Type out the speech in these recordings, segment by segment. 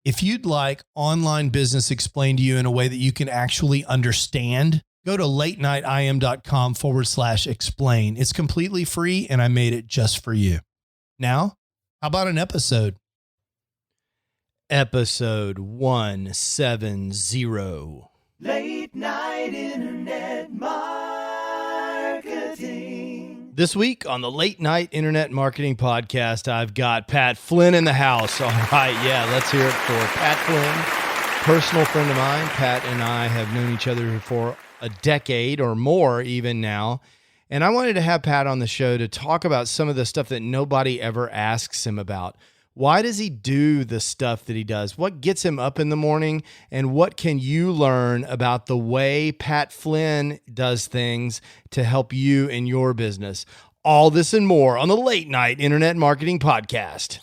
If you'd like online business explained to you in a way that you can actually understand, go to latenightim.com/explain. It's completely free and I made it just for you. Now, how about an episode? Episode 170. Late Night Internet Marketing. This week on the Late Night Internet Marketing Podcast, I've got Pat Flynn in the house. All right, yeah, let's hear it for Pat Flynn, personal friend of mine. Pat and I have known each other for a decade or more even now. And I wanted to have Pat on the show to talk about some of the stuff that nobody ever asks him about. Why does he do the stuff that he does? What gets him up in the morning? And what can you learn about the way Pat Flynn does things to help you in your business? All this and more on the Late Night Internet Marketing Podcast.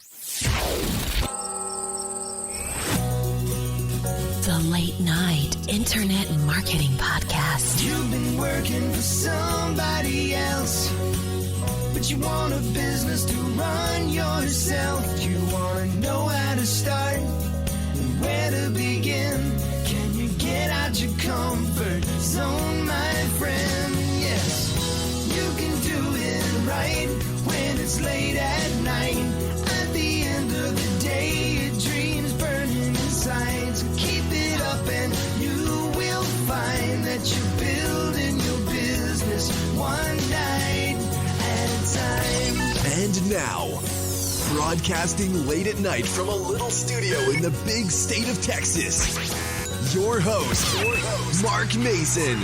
The Late Night Internet Marketing Podcast. You've been working for somebody else, but you want a business to run yourself. You want to know how to start and where to begin. Can you get out your comfort zone, my friend? Yes, you can do it right when it's late at night. At the end of the day, your dreams burning inside. So keep it up and you will find that you're building your business one night at a time. And now, broadcasting late at night from a little studio in the big state of Texas, your host, Mark Mason.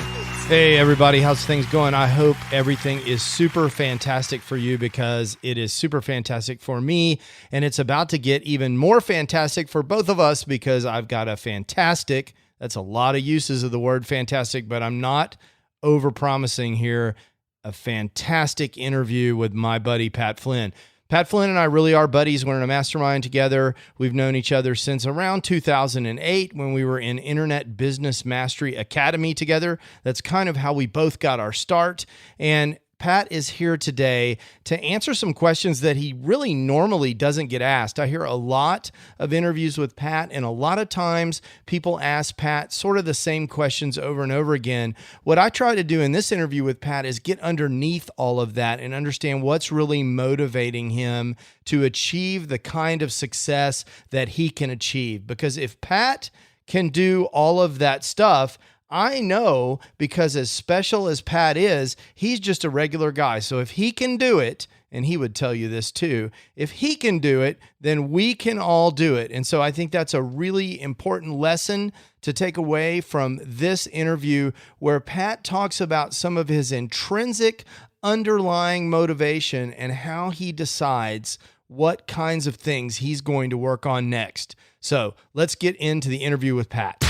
Hey, everybody. How's things going? I hope everything is super fantastic for you because it is super fantastic for me. And it's about to get even more fantastic for both of us because I've got a fantastic, that's a lot of uses of the word fantastic, but I'm not over-promising here, a fantastic interview with my buddy, Pat Flynn. Pat Flynn and I really are buddies. We're in a mastermind together. We've known each other since around 2008 when we were in Internet Business Mastery Academy together. That's kind of how we both got our start. And Pat is here today to answer some questions that he really normally doesn't get asked. I hear a lot of interviews with Pat, and a lot of times people ask Pat sort of the same questions over and over again. What I try to do in this interview with Pat is get underneath all of that and understand what's really motivating him to achieve the kind of success that he can achieve. Because if Pat can do all of that stuff, I know, because as special as Pat is, he's just a regular guy. So if he can do it, and he would tell you this too, if he can do it, then we can all do it. And so I think that's a really important lesson to take away from this interview, where Pat talks about some of his intrinsic underlying motivation and how he decides what kinds of things he's going to work on next. So let's get into the interview with Pat.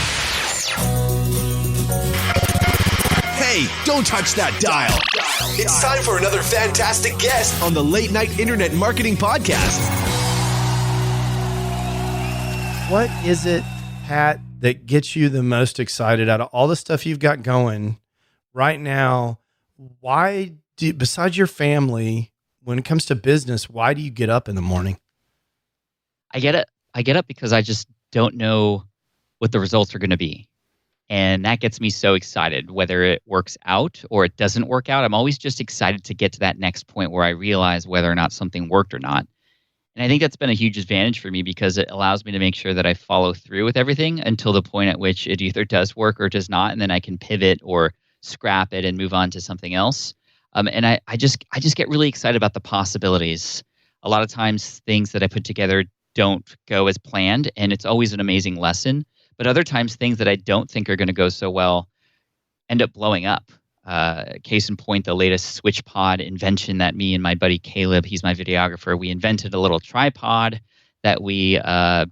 Hey, don't touch that dial. It's time for another fantastic guest on the Late Night Internet Marketing Podcast. What is it, Pat, that gets you the most excited out of all the stuff you've got going right now? Besides your family, when it comes to business, why do you get up in the morning? I get up because I just don't know what the results are going to be. And that gets me so excited, whether it works out or it doesn't work out. I'm always just excited to get to that next point where I realize whether or not something worked or not. And I think that's been a huge advantage for me because it allows me to make sure that I follow through with everything until the point at which it either does work or does not. And then I can pivot or scrap it and move on to something else. And I just get really excited about the possibilities. A lot of times things that I put together don't go as planned, and it's always an amazing lesson. But other times, things that I don't think are going to go so well end up blowing up. Case in point, the latest switch pod invention that me and my buddy Caleb, he's my videographer, we invented a little tripod that we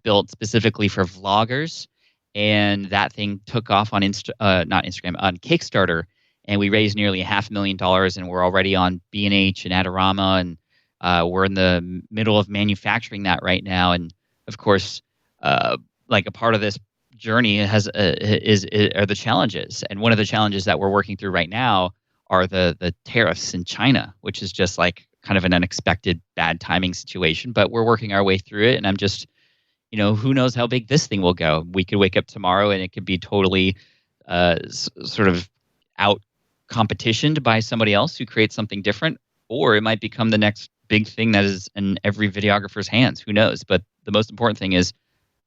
built specifically for vloggers. And that thing took off on on Kickstarter. And we raised nearly $500,000, and we're already on B&H and Adorama. And we're in the middle of manufacturing that right now. And of course, like a part of this journey are the challenges, and one of the challenges that we're working through right now are the tariffs in China, which is just like kind of an unexpected bad timing situation. But we're working our way through it, and I'm just who knows how big this thing will go? We could wake up tomorrow and it could be totally sort of out competitioned by somebody else who creates something different, or it might become the next big thing that is in every videographer's hands. Who knows? But the most important thing is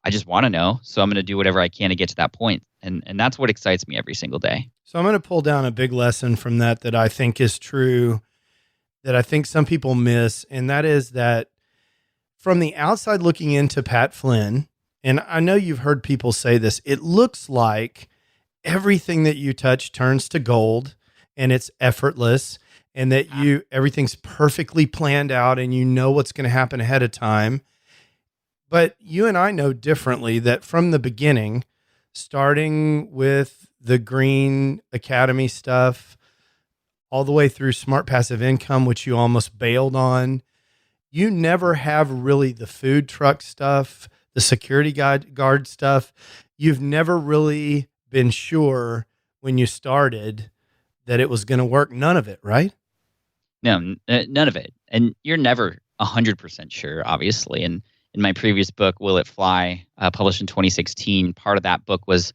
I just want to know, so I'm going to do whatever I can to get to that point. And that's what excites me every single day. So I'm going to pull down a big lesson from that I think is true, that I think some people miss, and that is that from the outside looking into Pat Flynn, and I know you've heard people say this, it looks like everything that you touch turns to gold and it's effortless, and that everything's perfectly planned out and you know what's going to happen ahead of time. But you and I know differently, that from the beginning, starting with the Green Academy stuff, all the way through Smart Passive Income, which you almost bailed on, you never have really the food truck stuff, the security guard stuff. You've never really been sure when you started that it was going to work. None of it, right? No, none of it. And you're never 100% sure, obviously. And in my previous book, Will It Fly, published in 2016, part of that book was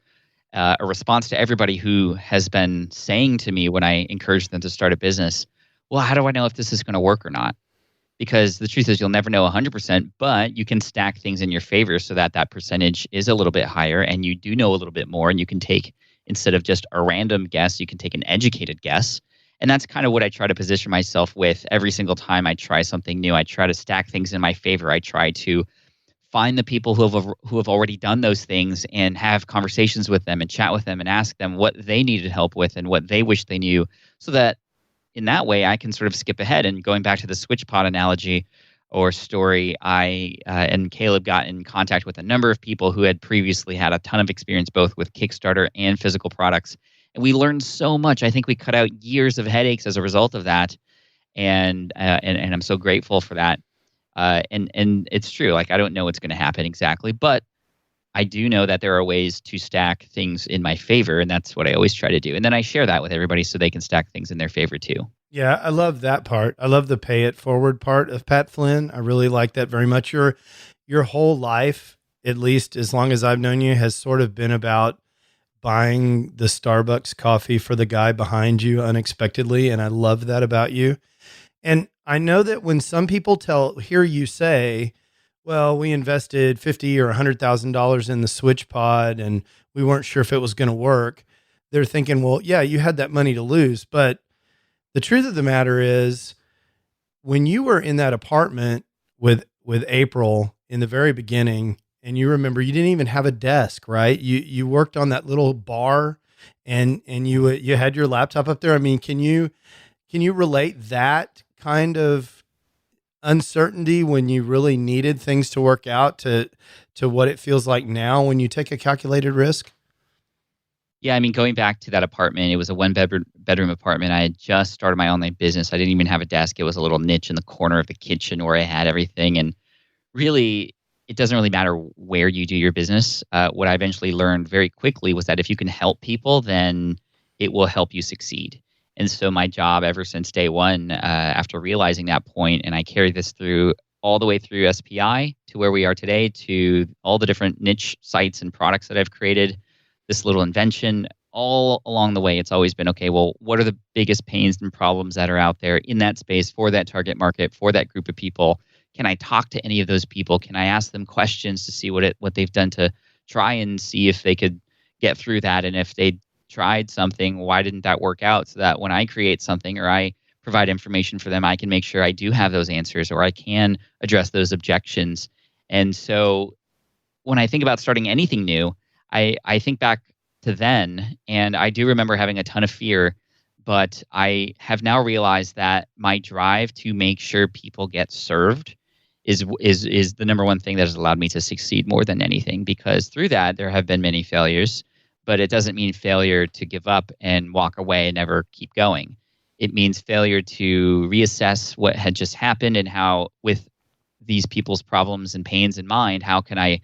a response to everybody who has been saying to me when I encouraged them to start a business, well, how do I know if this is going to work or not? Because the truth is you'll never know 100%, but you can stack things in your favor so that that percentage is a little bit higher and you do know a little bit more, and you can take, instead of just a random guess, you can take an educated guess. And that's kind of what I try to position myself with every single time I try something new. I try to stack things in my favor. I try to find the people who have already done those things and have conversations with them and chat with them and ask them what they needed help with and what they wish they knew, so that in that way I can sort of skip ahead. And going back to the switch pod analogy or story, I and Caleb got in contact with a number of people who had previously had a ton of experience both with Kickstarter and physical products. And we learned so much. I think we cut out years of headaches as a result of that. And I'm so grateful for that. And it's true. Like, I don't know what's going to happen exactly, but I do know that there are ways to stack things in my favor, and that's what I always try to do. And then I share that with everybody so they can stack things in their favor too. Yeah, I love that part. I love the pay it forward part of Pat Flynn. I really like that very much. Your whole life, at least as long as I've known you, has sort of been about buying the Starbucks coffee for the guy behind you unexpectedly, and I love that about you. And I know that when some people hear you say, well, we invested $50,000 or $100,000 in the switch pod and we weren't sure if it was going to work, they're thinking, well, yeah, you had that money to lose. But the truth of the matter is, when you were in that apartment with April in the very beginning, and you remember you didn't even have a desk, right? You worked on that little bar and you had your laptop up there. I mean, can you relate that kind of uncertainty when you really needed things to work out to what it feels like now when you take a calculated risk? Yeah, I mean, going back to that apartment, it was a one-bedroom apartment. I had just started my online business. I didn't even have a desk. It was a little niche in the corner of the kitchen where I had everything. And really, it doesn't really matter where you do your business. What I eventually learned very quickly was that if you can help people, then it will help you succeed. And so my job ever since day one, after realizing that point, and I carried this through all the way through SPI to where we are today, to all the different niche sites and products that I've created, this little invention, all along the way, it's always been, okay, well, what are the biggest pains and problems that are out there in that space for that target market, for that group of people? Can I talk to any of those people? Can I ask them questions to see what they've done to try and see if they could get through that? And if they tried something, why didn't that work out? So that when I create something or I provide information for them, I can make sure I do have those answers, or I can address those objections. And so when I think about starting anything new, I think back to then, and I do remember having a ton of fear, but I have now realized that my drive to make sure people get served is the number one thing that has allowed me to succeed more than anything, because through that there have been many failures, but it doesn't mean failure to give up and walk away and never keep going. It means failure to reassess what had just happened and how, with these people's problems and pains in mind, how can I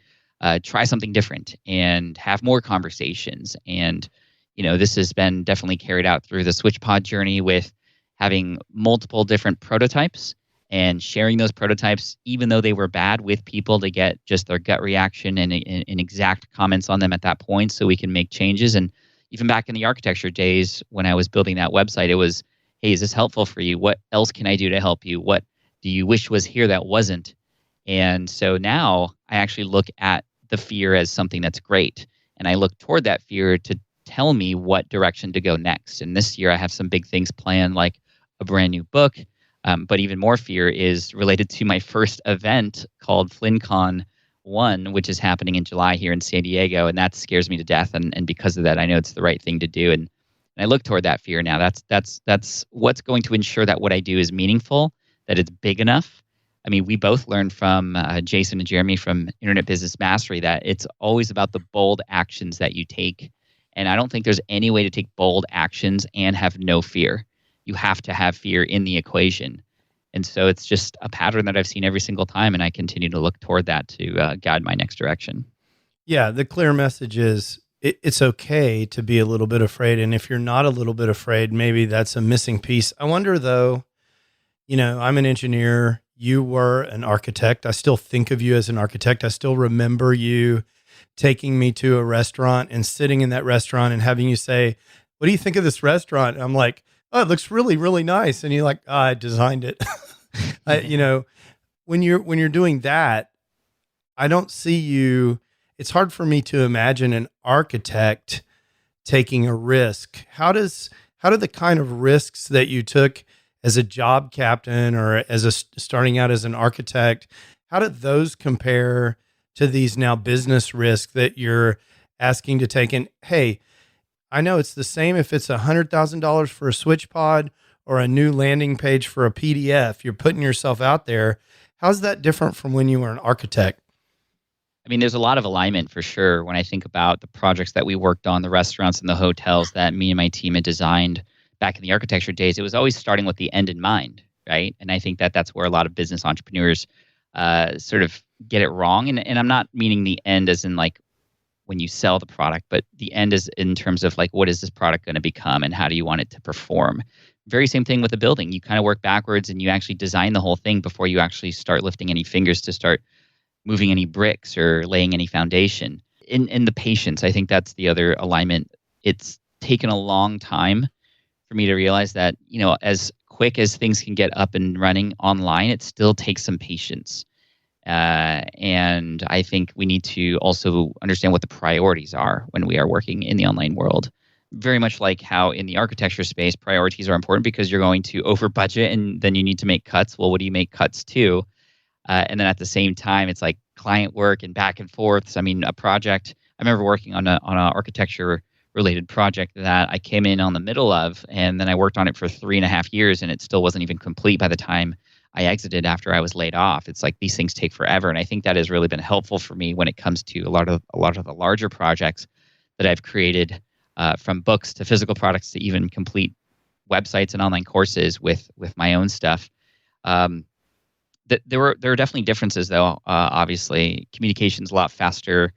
try something different and have more conversations. And, this has been definitely carried out through the SwitchPod journey with having multiple different prototypes and sharing those prototypes, even though they were bad, with people to get just their gut reaction and exact comments on them at that point so we can make changes. And even back in the architecture days when I was building that website, it was, hey, is this helpful for you? What else can I do to help you? What do you wish was here that wasn't? And so now I actually look at the fear as something that's great. And I look toward that fear to tell me what direction to go next. And this year I have some big things planned, like a brand new book. But even more fear is related to my first event called FlynnCon 1, which is happening in July here in San Diego. And that scares me to death. And because of that, I know it's the right thing to do. And I look toward that fear now. That's what's going to ensure that what I do is meaningful, that it's big enough. I mean, we both learned from Jason and Jeremy from Internet Business Mastery that it's always about the bold actions that you take. And I don't think there's any way to take bold actions and have no fear. You have to have fear in the equation. And so it's just a pattern that I've seen every single time, and I continue to look toward that to guide my next direction. Yeah, the clear message is it's okay to be a little bit afraid. And if you're not a little bit afraid, maybe that's a missing piece. I wonder, though, I'm an engineer. You were an architect. I still think of you as an architect. I still remember you taking me to a restaurant and sitting in that restaurant and having you say, "What do you think of this restaurant?" And I'm like, "Oh, it looks really, really nice." And you're like, "I designed it." When you're doing that, I don't see you. It's hard for me to imagine an architect taking a risk. How do the kind of risks that you took as a job captain or starting out as an architect, how did those compare to these now business risks that you're asking to take? And hey, I know it's the same if it's $100,000 for a switch pod or a new landing page for a PDF. You're putting yourself out there. How's that different from when you were an architect? I mean, there's a lot of alignment for sure. When I think about the projects that we worked on, the restaurants and the hotels that me and my team had designed back in the architecture days, it was always starting with the end in mind, right? And I think that that's where a lot of business entrepreneurs sort of get it wrong. And I'm not meaning the end as in like when you sell the product, but the end is in terms of like, what is this product going to become and how do you want it to perform? Very same thing with the building. You kind of work backwards and you actually design the whole thing before you actually start lifting any fingers to start moving any bricks or laying any foundation. In the patience, I think that's the other alignment. It's taken a long time for me to realize that, as quick as things can get up and running online, it still takes some patience. And I think we need to also understand what the priorities are when we are working in the online world. Very much like how in the architecture space, priorities are important because you're going to over budget and then you need to make cuts. Well, what do you make cuts to? And then at the same time, it's like client work and back and forth. So, I mean, a project, I remember working on an architecture related project that I came in on the middle of, and then I worked on it for 3.5 years and it still wasn't even complete by the time I exited after I was laid off. It's like these things take forever. And I think that has really been helpful for me when it comes to a lot of the larger projects that I've created, from books to physical products to even complete websites and online courses with my own stuff. There are definitely differences though. Obviously, communication's a lot faster.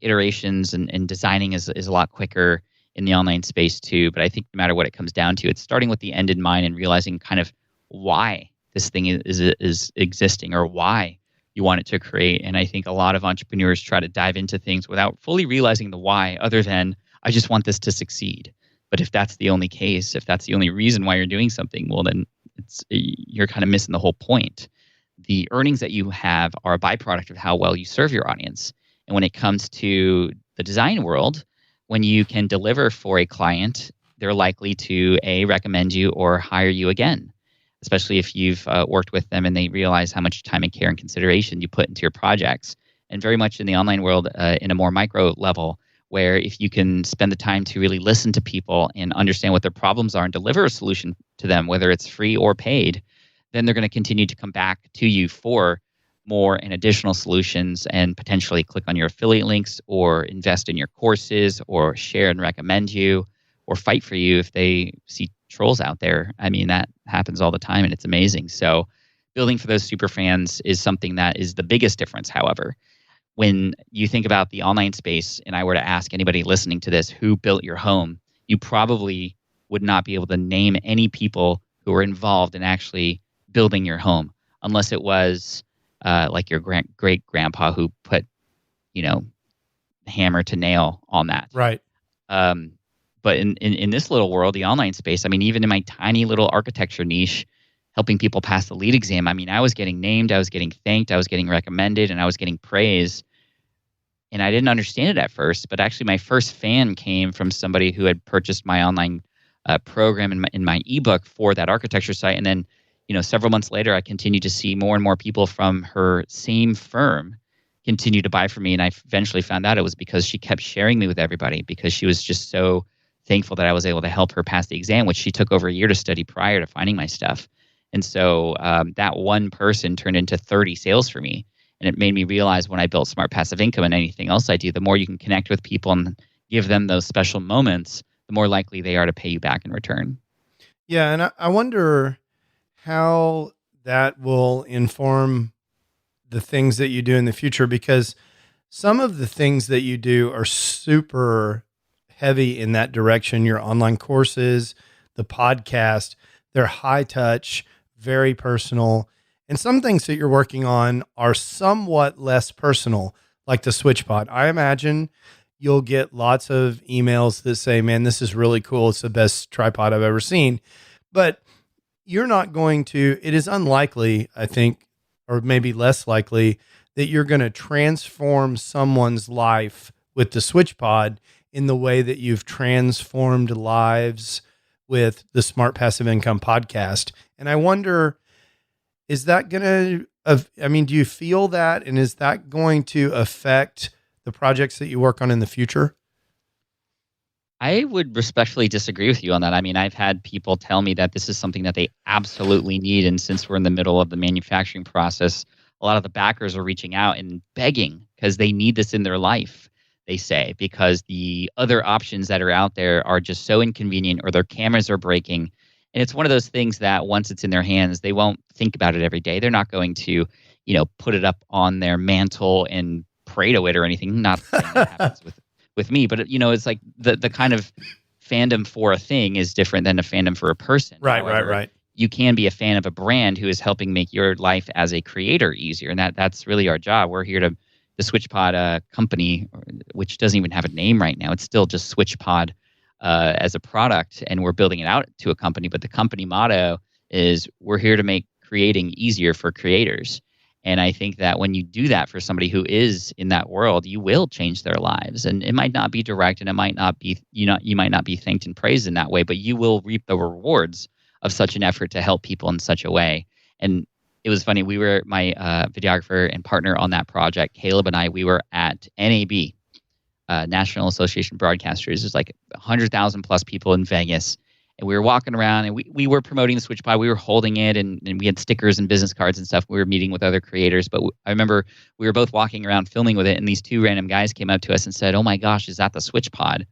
Iterations and designing is a lot quicker in the online space too. But I think no matter what it comes down to, it's starting with the end in mind and realizing kind of why this thing is existing or why you want it to create. And I think a lot of entrepreneurs try to dive into things without fully realizing the why, other than I just want this to succeed. But if that's the only case, if that's the only reason why you're doing something, well, then you're kind of missing the whole point. The earnings that you have are a byproduct of how well you serve your audience. And when it comes to the design world, when you can deliver for a client, they're likely to recommend you or hire you again, especially if you've worked with them and they realize how much time and care and consideration you put into your projects. And very much in the online world, in a more micro level, where if you can spend the time to really listen to people and understand what their problems are and deliver a solution to them, whether it's free or paid, then they're going to continue to come back to you for more and additional solutions and potentially click on your affiliate links or invest in your courses or share and recommend you or fight for you if they see trolls out there. I mean, that happens all the time and it's amazing. So building for those super fans is something that is the biggest difference. However, when you think about the online space and I were to ask anybody listening to this, who built your home, you probably would not be able to name any people who were involved in actually building your home. unless it was like your great grandpa who put, hammer to nail on that. Right. But in this little world, the online space, I mean, even in my tiny little architecture niche, helping people pass the lead exam, I mean, I was getting named, I was getting thanked, I was getting recommended, and I was getting praise. And I didn't understand it at first, but actually my first fan came from somebody who had purchased my online program in my ebook for that architecture site. And then, several months later, I continued to see more and more people from her same firm continue to buy from me. And I eventually found out it was because she kept sharing me with everybody, because she was just so thankful that I was able to help her pass the exam, which she took over a year to study prior to finding my stuff. And so that one person turned into 30 sales for me. And it made me realize when I built Smart Passive Income and anything else I do, the more you can connect with people and give them those special moments, the more likely they are to pay you back in return. Yeah. And I wonder how that will inform the things that you do in the future, because some of the things that you do are super heavy in that direction. Your online courses, the podcast, they're high touch, very personal. And some things that you're working on are somewhat less personal, like the SwitchPod. I imagine you'll get lots of emails that say, man, this is really cool. It's the best tripod I've ever seen. But you're not going to, it is unlikely, I think, or maybe less likely, that you're going to transform someone's life with the SwitchPod in the way that you've transformed lives with the Smart Passive Income podcast. And I wonder, is that going to, do you feel that? And is that going to affect the projects that you work on in the future? I would respectfully disagree with you on that. I mean, I've had people tell me that this is something that they absolutely need. And since we're in the middle of the manufacturing process, a lot of the backers are reaching out and begging because they need this in their life, they say, because the other options that are out there are just so inconvenient, or their cameras are breaking. And it's one of those things that once it's in their hands, they won't think about it every day. They're not going to, put it up on their mantle and pray to it or anything. Not saying that happens with me, but it's like the kind of fandom for a thing is different than a fandom for a person. Right, However, right. You can be a fan of a brand who is helping make your life as a creator easier, and that's really our job. We're here to the SwitchPod company, which doesn't even have a name right now. It's still just SwitchPod as a product, and we're building it out to a company. But the company motto is we're here to make creating easier for creators. And I think that when you do that for somebody who is in that world, you will change their lives. And it might not be direct, and it might not be, you might not be thanked and praised in that way, but you will reap the rewards of such an effort to help people in such a way. And it was funny. We were, my videographer and partner on that project, Caleb and I, we were at NAB, National Association of Broadcasters. There's like 100,000 plus people in Vegas. And we were walking around, and we were promoting the SwitchPod. We were holding it, and we had stickers and business cards and stuff. We were meeting with other creators. But I remember we were both walking around filming with it, and these two random guys came up to us and said, "Oh my gosh, is that the SwitchPod?"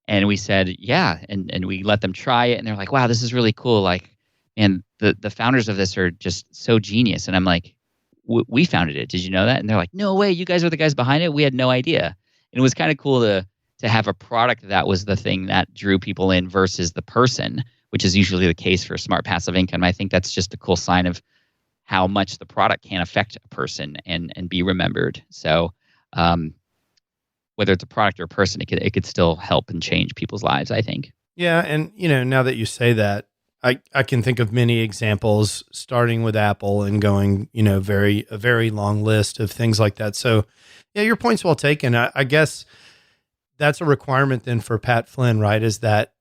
And we said, "Yeah." And we let them try it, and they're like, "Wow, this is really cool. Like, man, the founders of this are just so genius." And I'm like, "We founded it. Did you know that?" And they're like, "No way. You guys are the guys behind it. We had no idea." And it was kind of cool to have a product that was the thing that drew people in versus the person, which is usually the case for Smart Passive Income. I think that's just a cool sign of how much the product can affect a person and be remembered. So whether it's a product or a person, it could still help and change people's lives, I think. Yeah. And, now that you say that, I can think of many examples, starting with Apple and going, a very long list of things like that. So yeah, your point's well taken. I guess that's a requirement then for Pat Flynn, right? Is that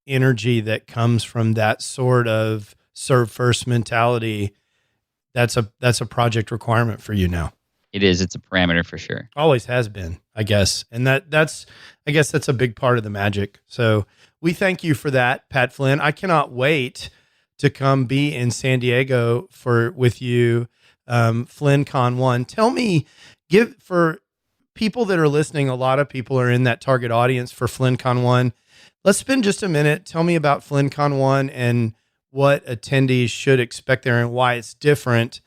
energy that comes from that sort of serve first mentality. That's a project requirement for you now. It is. It's a parameter for sure. Always has been, I guess. And I guess that's a big part of the magic. So we thank you for that, Pat Flynn. I cannot wait to come be in San Diego with you, FlynnCon 1. Tell me, for people that are listening, a lot of people are in that target audience for FlynnCon 1. Let's spend just a minute. Tell me about FlynnCon 1 and what attendees should expect there and why it's different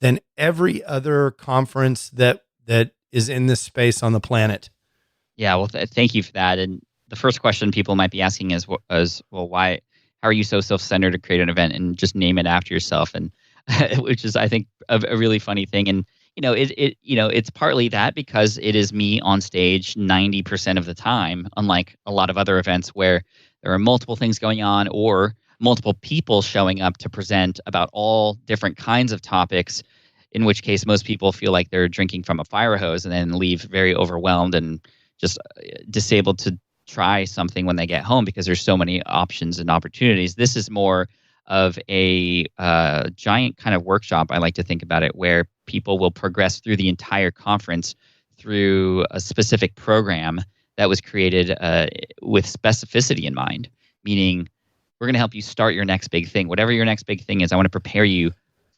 than every other conference that is in this space on the planet. Yeah, well, thank you for that. And the first question people might be asking is, well, why? How how are you so self-centered to create an event and just name it after yourself? And which is, I think, a really funny thing. And it's partly that because it is me on stage 90% of the time, unlike a lot of other events where there are multiple things going on or multiple people showing up to present about all different kinds of topics, in which case most people feel like they're drinking from a fire hose and then leave very overwhelmed and just disabled to try something when they get home because there's so many options and opportunities. This is more of a giant kind of workshop, I like to think about it, where people will progress through the entire conference through a specific program that was created with specificity in mind, meaning we're going to help you start your next big thing. Whatever your next big thing is, I want to prepare you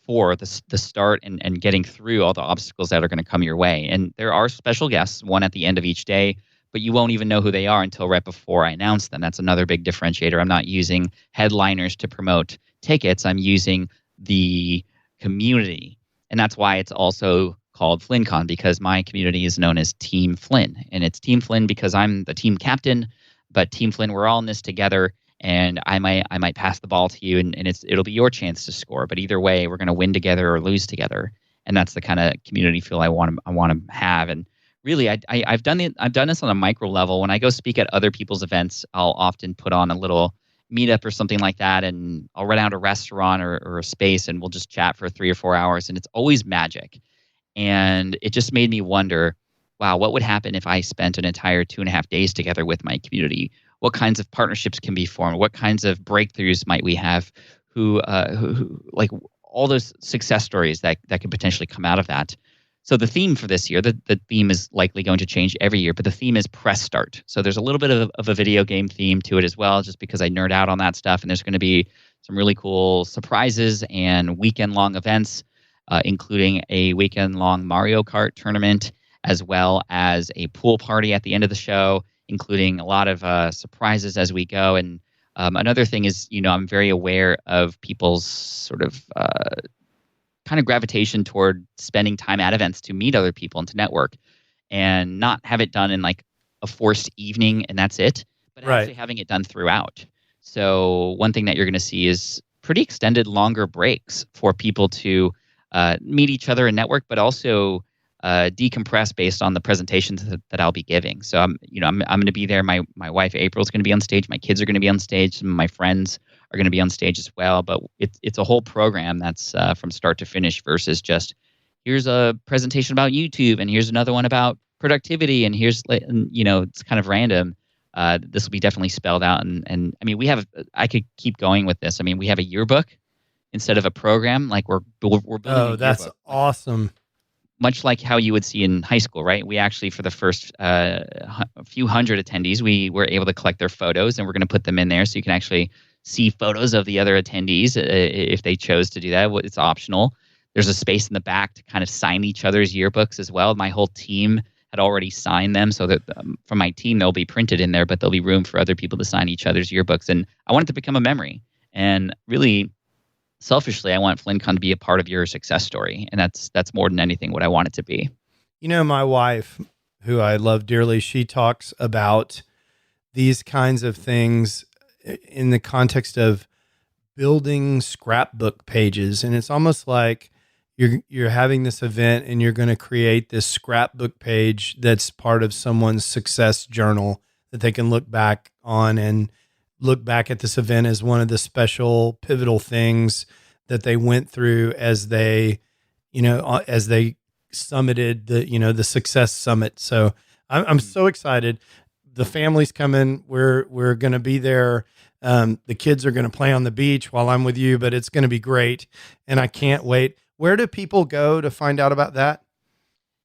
for the start and getting through all the obstacles that are going to come your way. And there are special guests, one at the end of each day, but you won't even know who they are until right before I announce them. That's another big differentiator. I'm not using headliners to promote tickets. I'm using the community. And that's why it's also called FlynnCon, because my community is known as Team Flynn. And it's Team Flynn because I'm the team captain, but Team Flynn, we're all in this together. And I might pass the ball to you, and it'll be your chance to score. But either way, we're going to win together or lose together. And that's the kind of community feel I want to have. And really, I've done this on a micro level. When I go speak at other people's events, I'll often put on a little meetup or something like that, and I'll rent out a restaurant or a space, and we'll just chat for 3 or 4 hours, and it's always magic. And it just made me wonder, wow, what would happen if I spent an entire 2.5 days together with my community? What kinds of partnerships can be formed? What kinds of breakthroughs might we have? Who like all those success stories that could potentially come out of that. So the theme for this year, the theme is likely going to change every year, but the theme is press start. So there's a little bit of a video game theme to it as well, just because I nerd out on that stuff. And there's going to be some really cool surprises and weekend-long events, including a weekend-long Mario Kart tournament, as well as a pool party at the end of the show, including a lot of surprises as we go. And another thing is, I'm very aware of people's sort of kind of gravitation toward spending time at events to meet other people and to network, and not have it done in like a forced evening and that's it, but actually having it done throughout. So one thing that you're going to see is pretty extended, longer breaks for people to meet each other and network, but also decompress based on the presentations that I'll be giving. So I'm going to be there. My wife April's going to be on stage. My kids are going to be on stage. Some of my friends are going to be on stage as well. But it's a whole program that's from start to finish versus just here's a presentation about YouTube and here's another one about productivity and here's it's kind of random. This will be definitely spelled out and I mean I could keep going with this. I mean, we have a yearbook instead of a program. Like we're building a yearbook. That's awesome. Much like how you would see in high school, right? We actually, for the first few hundred attendees, we were able to collect their photos, and we're going to put them in there so you can actually see photos of the other attendees if they chose to do that. It's optional. There's a space in the back to kind of sign each other's yearbooks as well. My whole team had already signed them, so that from my team, they'll be printed in there, but there'll be room for other people to sign each other's yearbooks. And I want it to become a memory. And really, selfishly, I want FlynnCon to be a part of your success story, and that's more than anything what I want it to be. My wife, who I love dearly, she talks about these kinds of things in the context of building scrapbook pages, and it's almost like you're having this event and you're going to create this scrapbook page that's part of someone's success journal that they can look back on and look back at this event as one of the special pivotal things that they went through as they summited the success summit. So I'm so excited. The family's coming. We're going to be there. The kids are going to play on the beach while I'm with you, but it's going to be great. And I can't wait. Where do people go to find out about that?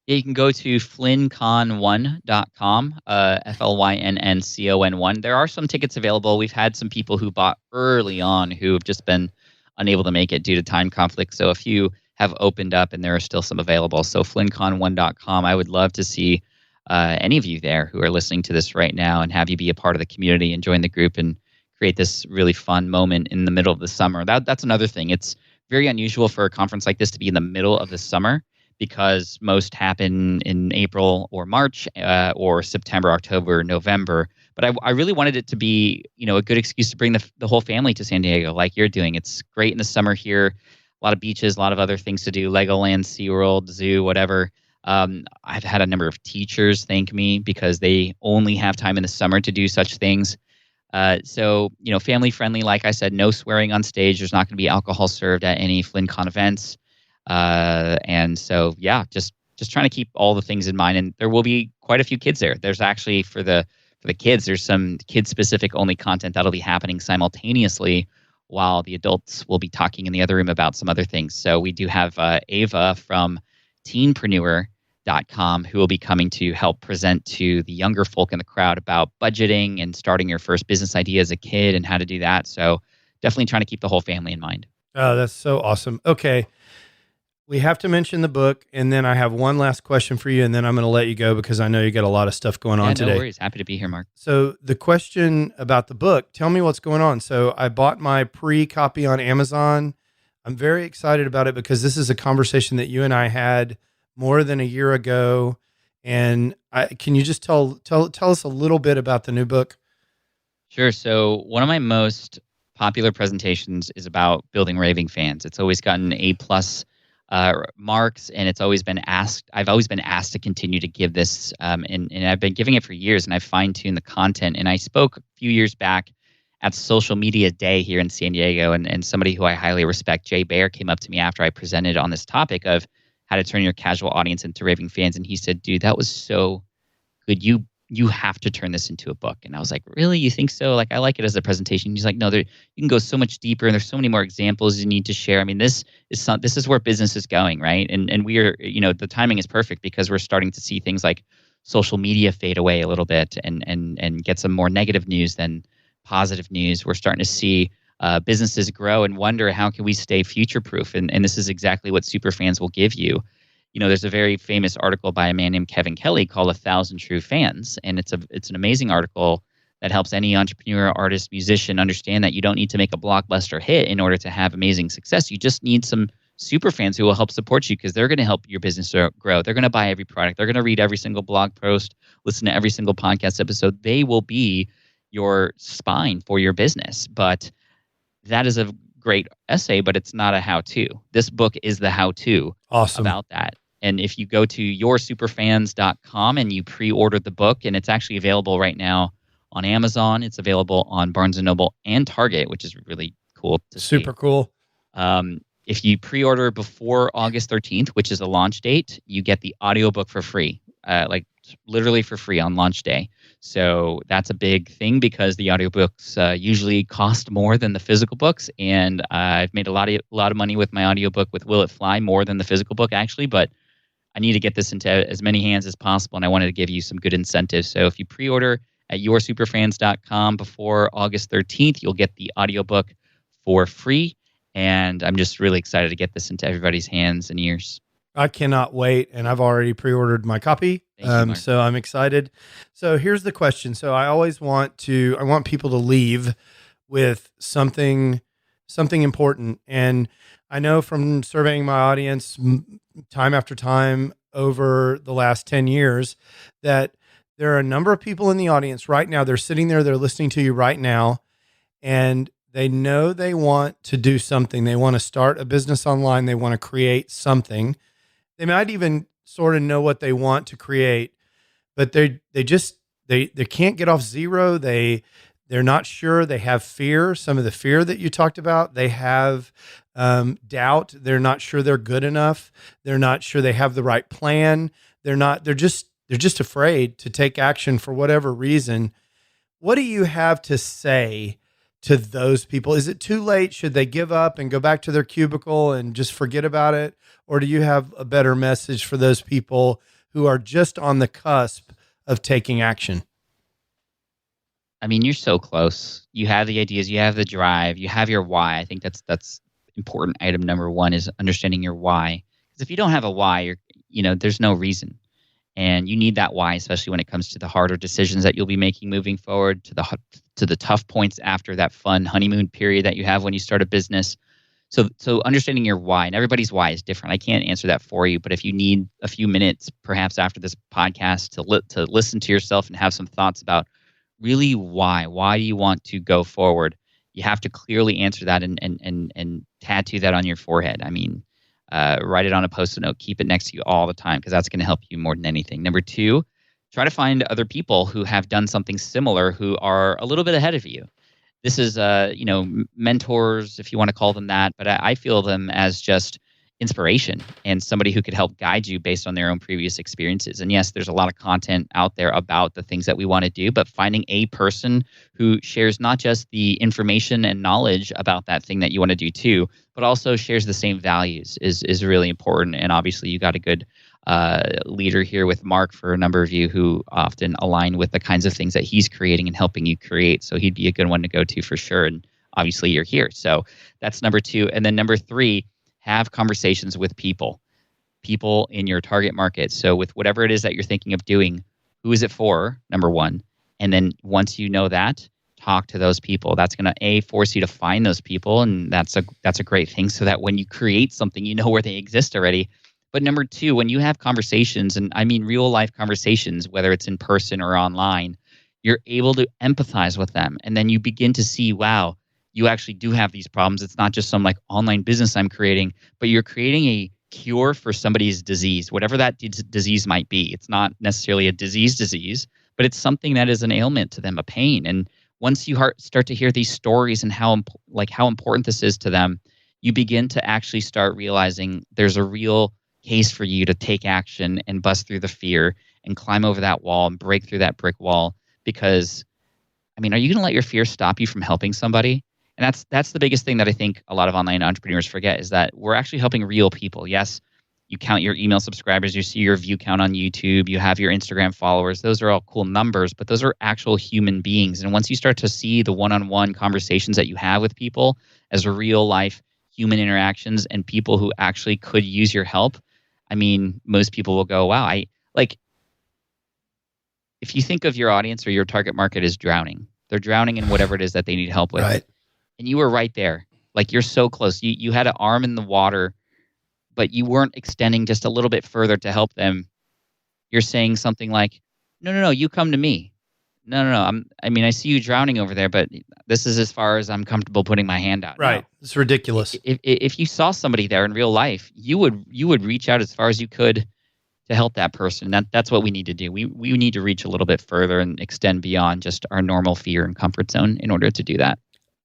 Yeah, you can go to flynncon1.com, FLYNNCON1. There are some tickets available. We've had some people who bought early on who have just been unable to make it due to time conflict. So a few have opened up and there are still some available. So flynncon1.com. I would love to see any of you there who are listening to this right now and have you be a part of the community and join the group and create this really fun moment in the middle of the summer. That's another thing. It's very unusual for a conference like this to be in the middle of the summer, because most happen in April or March or September, October, November. But I really wanted it to be, a good excuse to bring the whole family to San Diego like you're doing. It's great in the summer here. A lot of beaches, a lot of other things to do, Legoland, SeaWorld, zoo, whatever. I've had a number of teachers thank me because they only have time in the summer to do such things. So, family friendly, like I said, no swearing on stage. There's not going to be alcohol served at any FlynnCon events. And so, yeah, just trying to keep all the things in mind. And there will be quite a few kids there. There's actually for the kids, there's some kid specific only content that'll be happening simultaneously while the adults will be talking in the other room about some other things. So we do have Ava from teenpreneur.com who will be coming to help present to the younger folk in the crowd about budgeting and starting your first business idea as a kid and how to do that. So definitely trying to keep the whole family in mind. Oh, that's so awesome. Okay. We have to mention the book, and then I have one last question for you, and then I'm going to let you go because I know you got a lot of stuff going on today. No worries. Happy to be here, Mark. So the question about the book, tell me what's going on. So I bought my pre-copy on Amazon. I'm very excited about it because this is a conversation that you and I had more than a year ago. And can you just tell us a little bit about the new book? Sure. So one of my most popular presentations is about building raving fans. It's always gotten A+ marks, and it's always been asked. I've always been asked to continue to give this, and I've been giving it for years, and I've fine-tuned the content. And I spoke a few years back at Social Media Day here in San Diego, and somebody who I highly respect, Jay Baer, came up to me after I presented on this topic of how to turn your casual audience into raving fans, and he said, "Dude, that was so good. You have to turn this into a book." And I was like, "Really? You think so?" Like, I like it as a presentation. He's like, "No, you can go so much deeper, and there's so many more examples you need to share." I mean, this is where business is going, right? And we are, the timing is perfect because we're starting to see things like social media fade away a little bit and get some more negative news than positive news. We're starting to see businesses grow and wonder, how can we stay future proof? And this is exactly what Superfans will give you. There's a very famous article by a man named Kevin Kelly called 1,000 True Fans. And it's an amazing article that helps any entrepreneur, artist, musician understand that you don't need to make a blockbuster hit in order to have amazing success. You just need some super fans who will help support you because they're going to help your business grow. They're going to buy every product. They're going to read every single blog post, listen to every single podcast episode. They will be your spine for your business. But that is a great essay, but it's not a how-to. This book is the how-to about that. And if you go to yoursuperfans.com and you pre-order the book, and it's actually available right now on Amazon, it's available on Barnes & Noble and Target, which is really cool to see. Super cool. If you pre-order before August 13th, which is the launch date, you get the audiobook for free, like literally for free on launch day. So that's a big thing because the audiobooks usually cost more than the physical books. And I've made a lot of money with my audiobook with Will It Fly, more than the physical book actually, but I need to get this into as many hands as possible, and I wanted to give you some good incentives. So if you pre-order at yoursuperfans.com before August 13th, you'll get the audiobook for free, and I'm just really excited to get this into everybody's hands and ears. I cannot wait, and I've already pre-ordered my copy, so I'm excited. So here's the question. So I always want people to leave with something important, and I know from surveying my audience time after time over the last 10 years that there are a number of people in the audience right now. They're sitting there, they're listening to you right now, and they know they want to do something. They want to start a business online. They want to create something. They might even sort of know what they want to create, but they can't get off zero. They're not sure. They have fear. Some of the fear that you talked about. They have doubt. They're not sure they're good enough. They're not sure they have the right plan. They're just afraid to take action for whatever reason. What do you have to say to those people? Is it too late? Should they give up and go back to their cubicle and just forget about it? Or do you have a better message for those people who are just on the cusp of taking action? I mean, you're so close. You have the ideas, you have the drive, you have your why. I think that's important. Item number one is understanding your why. Because if you don't have a why, there's no reason. And you need that why, especially when it comes to the harder decisions that you'll be making moving forward, to the tough points after that fun honeymoon period that you have when you start a business. So understanding your why, and everybody's why is different. I can't answer that for you, but if you need a few minutes, perhaps after this podcast, to listen to yourself and have some thoughts about really why do you want to go forward, you have to clearly answer that and tattoo that on your forehead. I mean, write it on a Post-it note, keep it next to you all the time, because that's going to help you more than anything. Number 2, try to find other people who have done something similar, who are a little bit ahead of you. This is, mentors, if you want to call them that, but I feel them as just inspiration and somebody who could help guide you based on their own previous experiences. And yes, there's a lot of content out there about the things that we want to do, but finding a person who shares not just the information and knowledge about that thing that you want to do too, but also shares the same values is really important. And obviously you got a good leader here with Mark, for a number of you who often align with the kinds of things that he's creating and helping you create. So he'd be a good one to go to for sure. And obviously you're here. So that's number 2. And then number 3, have conversations with people in your target market. So with whatever it is that you're thinking of doing, who is it for, number 1? And then once you know that, talk to those people. That's going to force you to find those people. And that's a great thing, so that when you create something, you know where they exist already. But number 2, when you have conversations, and I mean real life conversations, whether it's in person or online, you're able to empathize with them. And then you begin to see, wow, you actually do have these problems. It's not just some like online business I'm creating, but you're creating a cure for somebody's disease, whatever that disease might be. It's not necessarily a disease, but it's something that is an ailment to them, a pain. And once you start to hear these stories and how important this is to them, you begin to actually start realizing there's a real case for you to take action and bust through the fear and climb over that wall and break through that brick wall. Because, I mean, are you going to let your fear stop you from helping somebody? And that's the biggest thing that I think a lot of online entrepreneurs forget, is that we're actually helping real people. Yes, you count your email subscribers, you see your view count on YouTube, you have your Instagram followers. Those are all cool numbers, but those are actual human beings. And once you start to see the one-on-one conversations that you have with people as real life human interactions and people who actually could use your help, I mean, most people will go, wow, if you think of your audience or your target market as drowning, they're drowning in whatever it is that they need help with. Right. And you were right there. Like, you're so close. You had an arm in the water, but you weren't extending just a little bit further to help them. You're saying something like, no, you come to me. No. I see you drowning over there, but this is as far as I'm comfortable putting my hand out. Right. No. It's ridiculous. If you saw somebody there in real life, you would reach out as far as you could to help that person. That's what we need to do. We need to reach a little bit further and extend beyond just our normal fear and comfort zone in order to do that.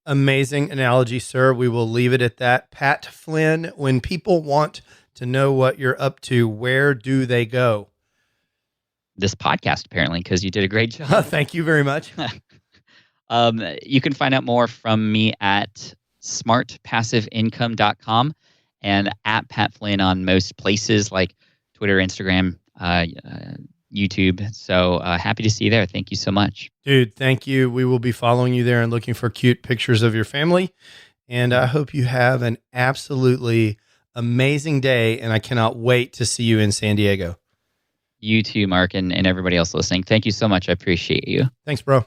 Amazing analogy, sir. We will leave it at that. Pat Flynn, when people want to know what you're up to, where do they go? This podcast, apparently, because you did a great job. Thank you very much. You can find out more from me at smartpassiveincome.com and at Pat Flynn on most places like Twitter, Instagram, YouTube. So happy to see you there. Thank you so much. Dude, thank you. We will be following you there and looking for cute pictures of your family. And I hope you have an absolutely amazing day. And I cannot wait to see you in San Diego. You too, Mark, and everybody else listening. Thank you so much. I appreciate you. Thanks, bro.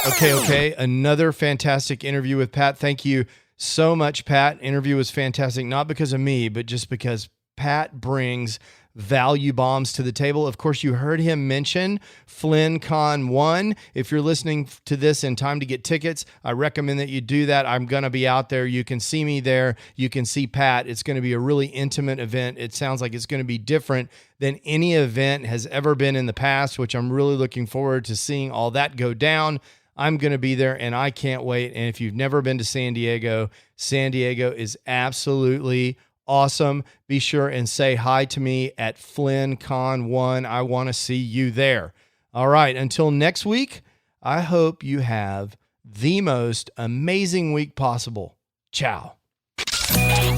Okay. Another fantastic interview with Pat. Thank you so much, Pat. Interview was fantastic, not because of me, but just because Pat brings value bombs to the table. Of course, you heard him mention Flynn Con 1. If you're listening to this in time to get tickets, I recommend that you do that. I'm going to be out there. You can see me there. You can see Pat. It's going to be a really intimate event. It sounds like it's going to be different than any event has ever been in the past, which I'm really looking forward to seeing all that go down. I'm going to be there and I can't wait. And if you've never been to San Diego is absolutely awesome. Be sure and say hi to me at Flynn Con 1. I want to see you there. All right. Until next week, I hope you have the most amazing week possible. Ciao.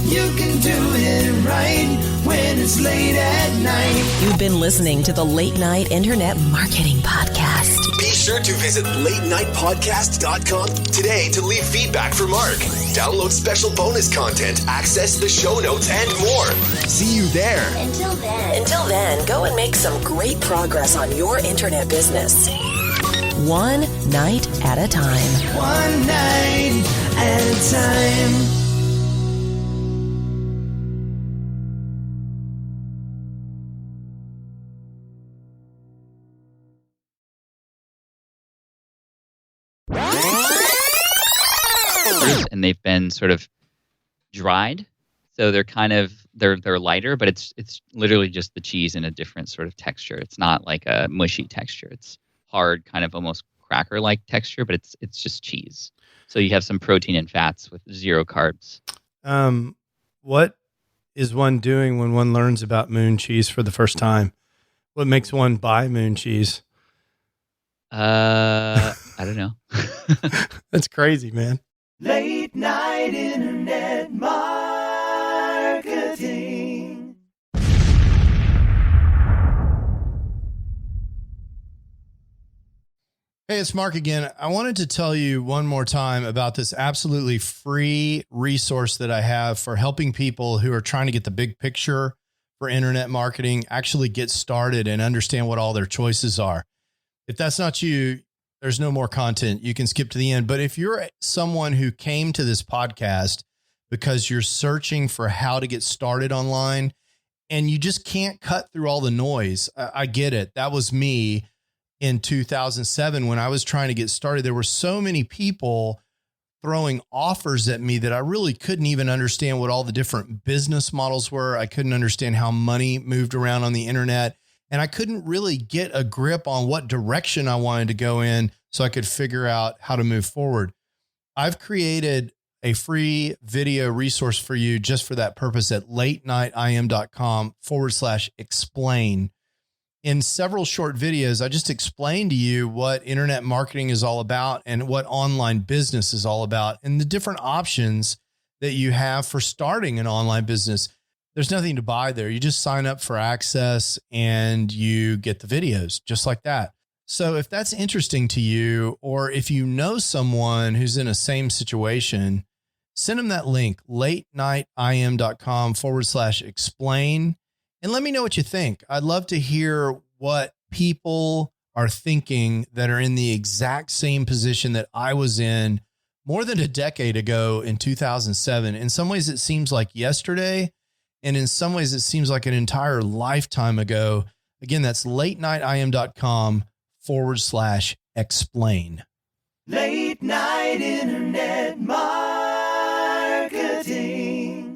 You can do it right when it's late at night. You've been listening to the Late Night Internet Marketing Podcast. Be sure to visit latenightpodcast.com today to leave feedback for Mark. Download special bonus content, access the show notes, and more. See you there. Until then, go and make some great progress on your internet business. One night at a time. One night at a time. And they've been sort of dried, so they're kind of they're lighter, but it's literally just the cheese in a different sort of texture. It's not like a mushy texture. It's hard, kind of almost cracker-like texture, but it's just cheese. So you have some protein and fats with 0 carbs. What is one doing when one learns about moon cheese for the first time? What makes one buy moon cheese? I don't know. That's crazy, man. Late night internet marketing. Hey, it's Mark again. I wanted to tell you one more time about this absolutely free resource that I have for helping people who are trying to get the big picture for internet marketing, actually get started and understand what all their choices are. If that's not you, there's no more content. You can skip to the end. But if you're someone who came to this podcast because you're searching for how to get started online and you just can't cut through all the noise, I get it. That was me in 2007 when I was trying to get started. There were so many people throwing offers at me that I really couldn't even understand what all the different business models were. I couldn't understand how money moved around on the internet. And I couldn't really get a grip on what direction I wanted to go in so I could figure out how to move forward. I've created a free video resource for you just for that purpose at latenightim.com/explain. In several short videos, I just explained to you what internet marketing is all about and what online business is all about and the different options that you have for starting an online business. There's nothing to buy there. You just sign up for access and you get the videos just like that. So if that's interesting to you, or if you know someone who's in a same situation, send them that link, latenightim.com/explain, and let me know what you think. I'd love to hear what people are thinking that are in the exact same position that I was in more than a decade ago in 2007. In some ways, it seems like yesterday. And in some ways, it seems like an entire lifetime ago. Again, that's latenightim.com/explain. Late night internet marketing.